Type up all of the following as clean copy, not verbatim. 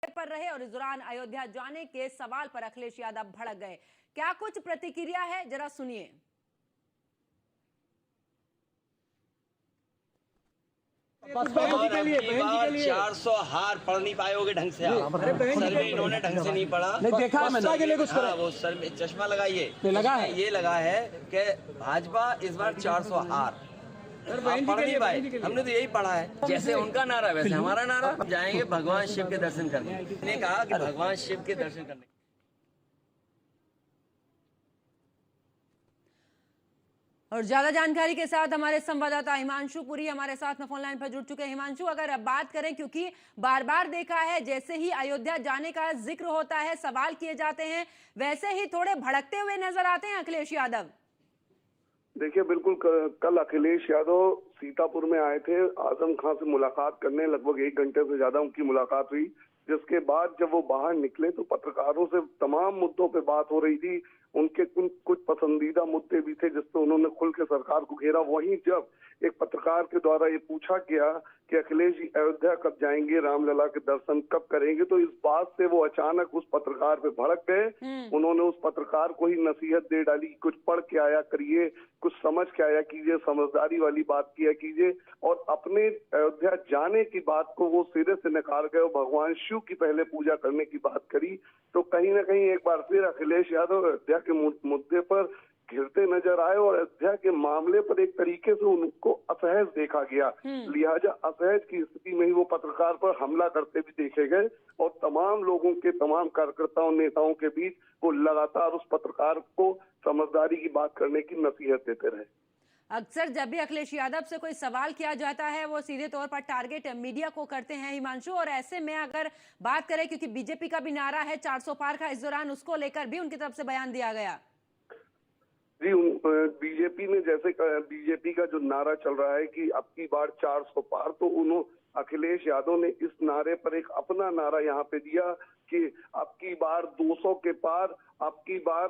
पर रहे और इस दौरान अयोध्या जाने के सवाल पर अखिलेश यादव भड़क गए। क्या कुछ प्रतिक्रिया है, जरा सुनिए। और अबकी बार 400 हार पढ़ नहीं पाए होगे ढंग से आप। सर में इन्होंने ढंग से नहीं पढ़ा। नहीं देखा मैंने कुछ हाँ, वो सर में चश्मा लगाइए, लगा है, ये लगा है कि भाजपा इस बार 400 हार पढ़ नहीं पाए। हमने तो यही पढ़ा है, जैसे उनका नारा वैसे हमारा नारा। जाएंगे भगवान शिव के दर्शन करने। ने कहा कि भगवान शिव के दर्शन करने। और ज्यादा जानकारी के साथ हमारे संवाददाता हिमांशु पुरी हमारे साथ में फोन लाइन पर जुड़ चुके हैं। हिमांशु, अगर अब बात करें, क्योंकि बार बार देखा है जैसे ही अयोध्या जाने का जिक्र होता है, सवाल किए जाते हैं, वैसे ही थोड़े भड़कते हुए नजर आते हैं अखिलेश यादव। देखिए, बिल्कुल कल अखिलेश यादव सीतापुर में आए थे आजम खान से मुलाकात करने। लगभग 1 घंटे से ज्यादा उनकी मुलाकात हुई, जिसके बाद जब वो बाहर निकले तो पत्रकारों से तमाम मुद्दों पे बात हो रही थी। उनके कुछ पसंदीदा मुद्दे भी थे जिस पे उन्होंने खुल के सरकार को घेरा। वहीं जब एक पत्रकार के द्वारा ये पूछा गया कि अखिलेश जी अयोध्या कब जाएंगे, रामलला के दर्शन कब करेंगे, तो इस बात से वो अचानक उस पत्रकार पे भड़क गए। उन्होंने उस पत्रकार को ही नसीहत दे डाली, कुछ पढ़ के आया करिए, कुछ समझ के आया कीजिए, समझदारी वाली बात किया कीजिए। और अपने अयोध्या जाने की बात को वो सिरे से नकार गए और भगवान शिव की पहले पूजा करने की बात करी। तो कहीं ना कहीं एक बार फिर अखिलेश यादव अयोध्या के मुद्दे पर घिरते नजर आए और अयोध्या के मामले पर एक तरीके से उनको असहज देखा गया। लिहाजा असहज की स्थिति में ही वो पत्रकार पर हमला करते भी देखे गए और तमाम लोगों के, तमाम कार्यकर्ताओं नेताओं के बीच वो लगातार उस पत्रकार को समझदारी की बात करने की नसीहत देते रहे। अक्सर जब भी अखिलेश यादव से कोई सवाल किया जाता है, वो सीधे तौर पर टारगेट मीडिया को करते हैं हिमांशु। और ऐसे में अगर बात करें, क्योंकि बीजेपी का भी नारा है 400 पार का, इस दौरान उसको लेकर भी उनकी तरफ से बयान दिया गया। जी, बीजेपी ने, जैसे बीजेपी का जो नारा चल रहा है कि अब की बार 400 पार, तो अखिलेश यादव ने इस नारे पर एक अपना नारा यहाँ पे दिया कि अब की बार 200 के पार, अब की बार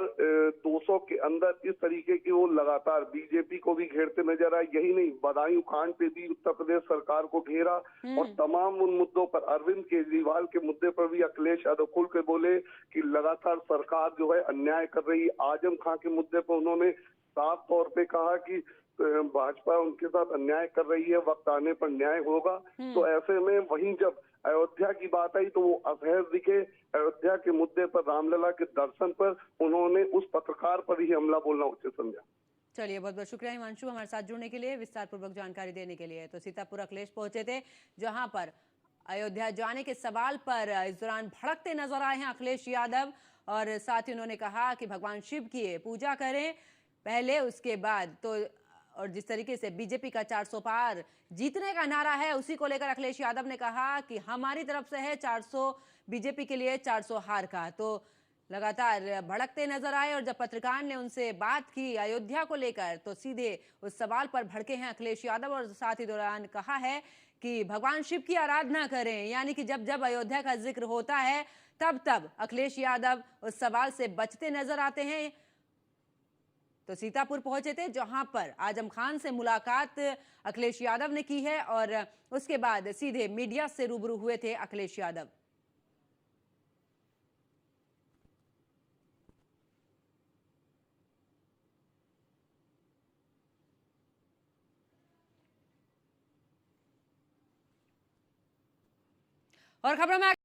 200 के अंदर। इस तरीके की वो लगातार बीजेपी को भी घेरते नजर आए। यही नहीं, बदायूं कांड पे भी उत्तर प्रदेश सरकार को घेरा और तमाम उन मुद्दों पर, अरविंद केजरीवाल के मुद्दे पर भी अखिलेश यादव खुल के बोले कि लगातार सरकार जो है अन्याय कर रही है। आजम खां के मुद्दे पर उन्होंने साफ तौर पे कहा कि भाजपा उनके साथ अन्याय कर रही है, वक्त आने पर न्याय होगा। तो ऐसे में वहीं जब अयोध्या की बात आई तो वो असहज दिखे। अयोध्या के मुद्दे पर, रामलला के दर्शन पर उन्होंने उस पत्रकार पर ही हमला बोलना उचित समझा। चलिए, बहुत बहुत शुक्रिया हिमांशु हमारे साथ जुड़ने के लिए, विस्तार पूर्वक जानकारी देने के लिए। तो सीतापुर अखिलेश पहुंचे थे, जहां पर अयोध्या जाने के सवाल पर इस दौरान भड़कते नजर आए हैं अखिलेश यादव। और साथ ही उन्होंने कहा कि भगवान शिव की पूजा करें पहले, उसके बाद तो। और जिस तरीके से बीजेपी का 400 पार जीतने का नारा है, उसी को लेकर अखिलेश यादव ने कहा कि हमारी तरफ से है 400, बीजेपी के लिए 400 हार का। तो लगातार भड़कते नजर आए और जब पत्रकार ने उनसे बात की अयोध्या को लेकर, तो सीधे उस सवाल पर भड़के हैं अखिलेश यादव। और साथ ही दौरान कहा है कि भगवान शिव की आराधना करें, यानी कि जब जब अयोध्या का जिक्र होता है तब तब अखिलेश यादव उस सवाल से बचते नजर आते हैं। तो सीतापुर पहुंचे थे, जहां पर आजम खान से मुलाकात अखिलेश यादव ने की है और उसके बाद सीधे मीडिया से रूबरू हुए थे अखिलेश यादव। और खबरों में